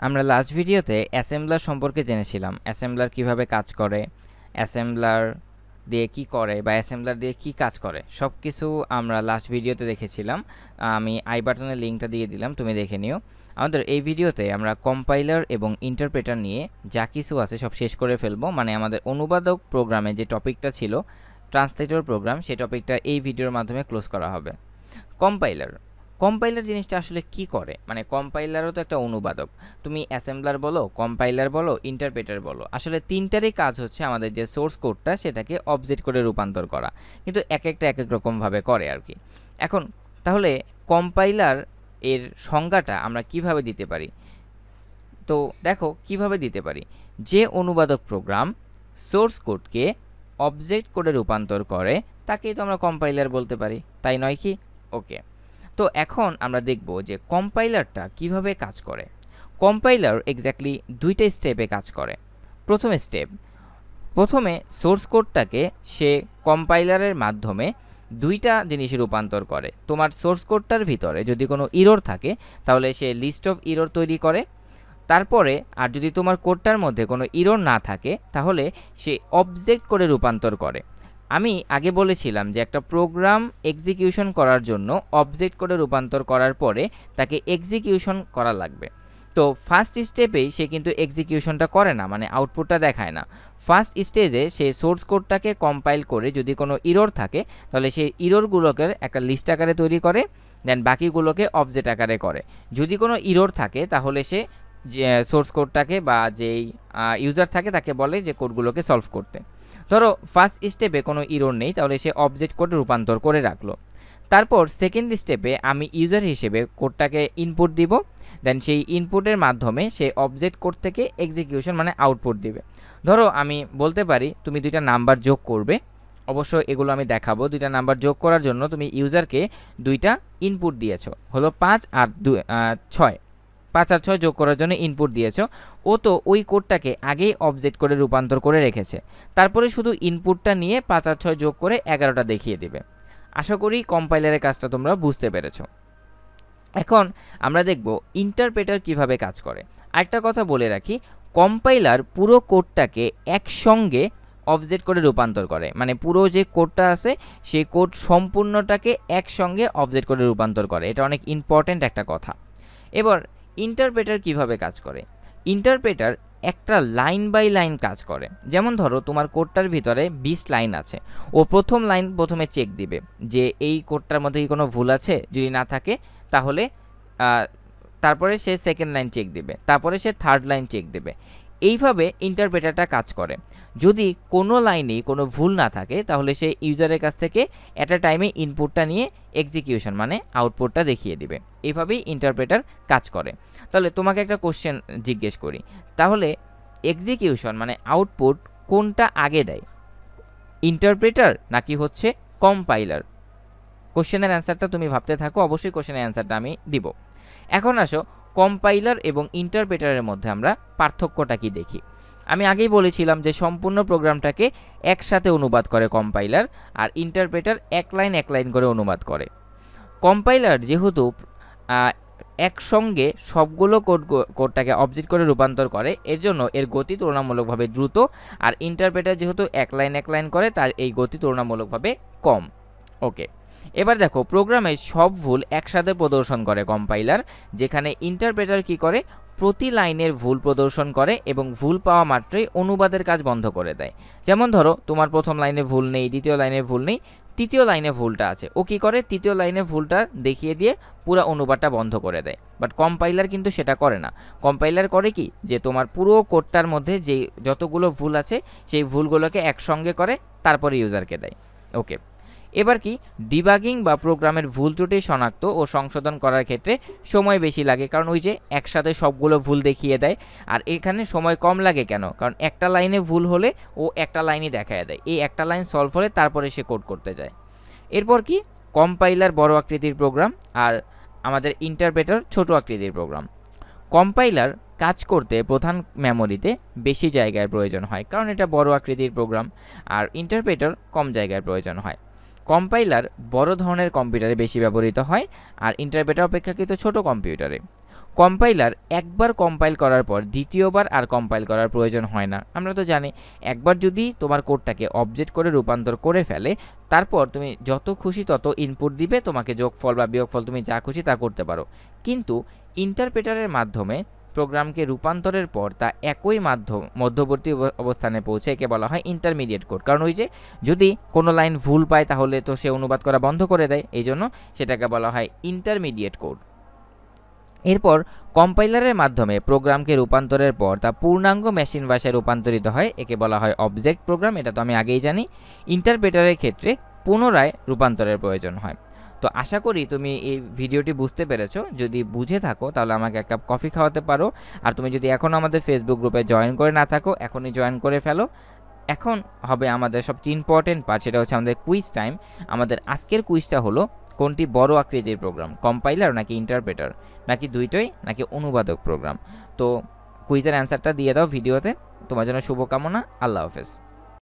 আমরা লাস্ট ভিডিওতে অ্যাসেম্বলার সম্পর্কে জেনেছিলাম। অ্যাসেম্বলার কিভাবে কাজ করে, অ্যাসেম্বলার দিয়ে কি করে বা অ্যাসেম্বলার দিয়ে কি কাজ করে সব কিছু আমরা লাস্ট ভিডিওতে দেখেছিলাম। আমি আই বাটনের লিঙ্কটা দিয়ে দিলাম, তুমি দেখে নিও। আমাদের এই ভিডিওতে আমরা কম্পাইলার এবং ইন্টারপ্রেটার নিয়ে যা কিছু আছে সব শেষ করে ফেলবো। মানে আমাদের অনুবাদক প্রোগ্রামে যে টপিকটা ছিল, ট্রান্সলেটর প্রোগ্রাম, সেই টপিকটা এই ভিডিওর মাধ্যমে ক্লোজ করা হবে। কম্পাইলার জিনিসটা আসলে কি করে, মানে কম্পাইলারও তো একটা অনুবাদক। তুমি অ্যাসেম্বলার বলো, কম্পাইলার বলো, ইন্টারপ্রেটার বলো, আসলে তিনটারই কাজ হচ্ছে আমাদের যে সোর্স কোডটা সেটাকে অবজেক্ট করে রূপান্তর করা, কিন্তু এক একটা এক এক রকমভাবে করে আর কি। এখন তাহলে কম্পাইলার এর সংজ্ঞাটা আমরা কিভাবে দিতে পারি? তো দেখো কিভাবে দিতে পারি। যে অনুবাদক প্রোগ্রাম সোর্স কোডকে অবজেক্ট করে রূপান্তর করে তাকেই তো আমরা কম্পাইলার বলতে পারি, তাই নয় কি? ওকে, তো এখন আমরা দেখব যে কম্পাইলারটা কিভাবে কাজ করে। কম্পাইলার এক্স্যাক্টলি দুইটা স্টেপে কাজ করে। প্রথমে সোর্স কোডটাকে সে কম্পাইলারের মাধ্যমে দুইটা জিনিসে রূপান্তর করে। তোমার সোর্স কোডটার ভিতরে যদি কোনো ইরর থাকে তাহলে সে লিস্ট অফ ইরর তৈরি করে। তারপরে আর যদি তোমার কোডটার মধ্যে কোনো ইরর না থাকে তাহলে সে অবজেক্ট করে রূপান্তর করে। আমি আগে বলেছিলাম যে একটা প্রোগ্রাম এক্সিকিউশন করার জন্য অবজেক্ট করে রূপান্তর করার পরে তাকে এক্সিকিউশন করা লাগবে। তো ফার্স্ট স্টেপেই সে কিন্তু এক্সিকিউশনটা করে না, মানে আউটপুটটা দেখায় না। ফার্স্ট স্টেজে সে সোর্স কোডটাকে কম্পাইল করে যদি কোনো ইরর থাকে তাহলে সেই ইররগুলোকে একটা লিস্ট আকারে তৈরি করে, দেন বাকিগুলোকে অবজেক্ট আকারে করে। যদি কোনো ইরর থাকে তাহলে সে যে সোর্স কোডটাকে বা যেই ইউজার থাকে তাকে বলে যে কোডগুলোকে সলভ করতে। ধরো ফার্স্ট স্টেপে কোনো ইরর নেই, তাহলে সে অবজেক্ট কোড রূপান্তর করে রাখলো। তারপর সেকেন্ড স্টেপে আমি ইউজার হিসেবে কোডটাকে ইনপুট দিব, দেন সেই ইনপুটের মাধ্যমে সে অবজেক্ট কোড থেকে এক্সিকিউশন মানে আউটপুট দিবে। ধরো আমি বলতে পারি তুমি দুইটা নাম্বার যোগ করবে, অবশ্য এগুলো আমি দেখাবো। দুইটা নাম্বার যোগ করার জন্য তুমি ইউজারকে দুইটা ইনপুট দিয়েছো, হলো 5 আর 6, 5 আর 6 যোগ করার জন্য ইনপুট দিয়েছো। ও তো ওই কোডটাকে আগেই অবজেক্ট করে রূপান্তর করে রেখেছে, তারপরে শুধু ইনপুটটা নিয়ে 5 আর 6 যোগ করে 11টা দেখিয়ে দেবে। আশা করি কম্পাইলারের কাজটা তোমরা বুঝতে পেরেছো। এখন আমরা দেখব ইন্টারপ্রেটার কিভাবে কাজ করে। আরেকটা কথা বলে রাখি, কম্পাইলার পুরো কোডটাকে একসঙ্গে অবজেক্ট করে রূপান্তর করে, মানে পুরো যে কোডটা আছে সেই কোড সম্পূর্ণটাকে একসঙ্গে অবজেক্ট করে রূপান্তর করে। এটা অনেক ইম্পর্ট্যান্ট একটা কথা। এবার ইন্টারপ্রেটার কিভাবে কাজ করে। ইন্টারপ্রেটার একটা লাইন বাই লাইন কাজ করে। যেমন ধরো তোমার কোডটার ভিতরে 20 লাইন আছে, ও প্রথম লাইন প্রথমে চেক দিবে যে এই কোডটার মধ্যে কি কোনো ভুল আছে, যদি না থাকে তাহলে তারপরে সে সেকেন্ড লাইন চেক দিবে, তারপরে সে থার্ড লাইন চেক দেবে। এইভাবে ইন্টারপ্রেটারটা কাজ করে। যদি কোনো লাইনে কোনো ভুল না থাকে তাহলে সে ইউজারের কাছ থেকে অ্যাট আ টাইমে ইনপুটটা নিয়ে এক্সিকিউশন মানে আউটপুটটা দেখিয়ে দিবে। এইভাবেই ইন্টারপ্রেটার কাজ করে। তাহলে তোমাকে একটা কোশ্চেন জিজ্ঞেস করি, তাহলে এক্সিকিউশন মানে আউটপুট কোনটা আগে দেয়, ইন্টারপ্রেটার নাকি হচ্ছে কম্পাইলার? কোশ্চেনের অ্যান্সারটা তুমি ভাবতে থাকো, অবশ্যই কোশ্চেনের অ্যান্সারটা আমি দিব। এখন আসো কম্পাইলার এবং ইন্টারপ্রেটারের মধ্যে আমরা পার্থক্যটা কি দেখি। আমি আগেই বলেছিলাম যে সম্পূর্ণ প্রোগ্রামটাকে একসাথে অনুবাদ করে কম্পাইলার, আর ইন্টারপ্রেটার এক লাইন করে অনুবাদ করে। কম্পাইলার যেহেতু একসঙ্গে সবগুলো কোডটাকে অবজেক্ট করে রূপান্তর করে, এর জন্য এর গতি তুলনামূলকভাবে দ্রুত, আর ইন্টারপ্রেটার যেহেতু এক লাইন করে তার এই গতি তুলনামূলকভাবে কম। ওকে, এবার দেখো প্রোগ্রামে সব ভুল একসাথে প্রদর্শন করে কম্পাইলার, যেখানে ইন্টারপ্রেটার কি করে প্রতি লাইনের ভুল প্রদর্শন করে এবং ভুল পাওয়া মাত্রই অনুবাদের কাজ বন্ধ করে দেয়। যেমন ধরো তোমার প্রথম লাইনে ভুল নেই, দ্বিতীয় লাইনে ভুল নেই, তৃতীয় লাইনে ভুলটা আছে, ও কি করে তৃতীয় লাইনে ভুলটা দেখিয়ে দিয়ে পুরো অনুবাদটা বন্ধ করে দেয়। বাট কম্পাইলার কিন্তু সেটা করে না। কম্পাইলার করে কি, যে তোমার পুরো কোডটার মধ্যে যে যতগুলো ভুল আছে সেই ভুলগুলোকে একসঙ্গে করে তারপরে ইউজারকে দেয়। ওকে, এবার কি ডিবাগিং বা প্রোগ্রামের ভুল ত্রুটি শনাক্ত ও সংশোধন করার ক্ষেত্রে সময় বেশি লাগে, কারণ ওই যে একসাথে সবগুলো ভুল দেখিয়ে দেয়। আর এখানে সময় কম লাগে কেন, কারণ একটা লাইনে ভুল হলে ও একটা লাইনই দেখায় দেয়, এই একটা লাইন সলভ হলে তারপরে সে কোড করতে যায়। এরপর কি কম্পাইলার বড় আকৃতির প্রোগ্রাম আর আমাদের ইন্টারপ্রেটার ছোট আকৃতির প্রোগ্রাম। কম্পাইলার কাজ করতে প্রধান মেমোরিতে বেশি জায়গার প্রয়োজন হয়, কারণ এটা বড় আকৃতির প্রোগ্রাম, আর ইন্টারপ্রেটার কম জায়গার প্রয়োজন হয়। কম্পাইলার বড় ধরনের কম্পিউটারে বেশি ব্যবহৃত হয় আর ইন্টারপ্রেটার অপেক্ষাকৃত ছোট কম্পিউটারে। কম্পাইলার একবার কম্পাইল করার পর দ্বিতীয়বার আর কম্পাইল করার প্রয়োজন হয় না। আমরা তো জানি একবার যদি তোমার কোডটাকে অবজেক্ট করে রূপান্তর করে ফেলে, তারপর তুমি যত খুশি তত ইনপুট দিবে, তোমাকে যোগফল বা বিয়োগফল তুমি যা খুশি তা করতে পারো। কিন্তু ইন্টারপ্রেটারের মাধ্যমে প্রোগ্রামকে রূপান্তরের পর তা একই মধ্যবর্তী অবস্থানে পৌঁছে একে বলা হয় ইন্টারমিডিয়েট কোড। কারণ ওই যে যদি কোনো লাইন ভুল পায় তাহলে তো সে অনুবাদ করা বন্ধ করে দেয়, এই জন্য সেটাকে বলা হয় ইন্টারমিডিয়েট কোড। এরপর কম্পাইলারের মাধ্যমে প্রোগ্রামকে রূপান্তরের পর তা পূর্ণাঙ্গ মেশিন ভাষায় রূপান্তরিত হয়, একে বলা হয় অবজেক্ট প্রোগ্রাম। এটা তো আমি আগেই জানি। ইন্টারপ্রেটারের ক্ষেত্রে পুনরায় রূপান্তরের প্রয়োজন হয়। তো আশা করি তুমি এই ভিডিওটি বুঝতে পেরেছো। যদি বুঝে থাকো তাহলে আমাকে এক কাপ কফি খাওয়াতে পারো। আর তুমি যদি এখনও আমাদের ফেসবুক গ্রুপে জয়েন করে না থাকো, এখনই জয়েন করে ফেলো। এখন হবে আমাদের সবচেয়ে ইম্পর্টেন্ট পার্ট, সেটা হচ্ছে আমাদের কুইজ টাইম। আমাদের আজকের কুইজটা হলো, কোনটি বড় আকৃতির প্রোগ্রাম, কম্পাইলার নাকি ইন্টারপ্রেটার, নাকি দুইটাই, নাকি অনুবাদক প্রোগ্রাম? তো কুইজের অ্যান্সারটা দিয়ে দাও ভিডিওতে। তোমার জন্য শুভকামনা। আল্লাহ হাফেজ।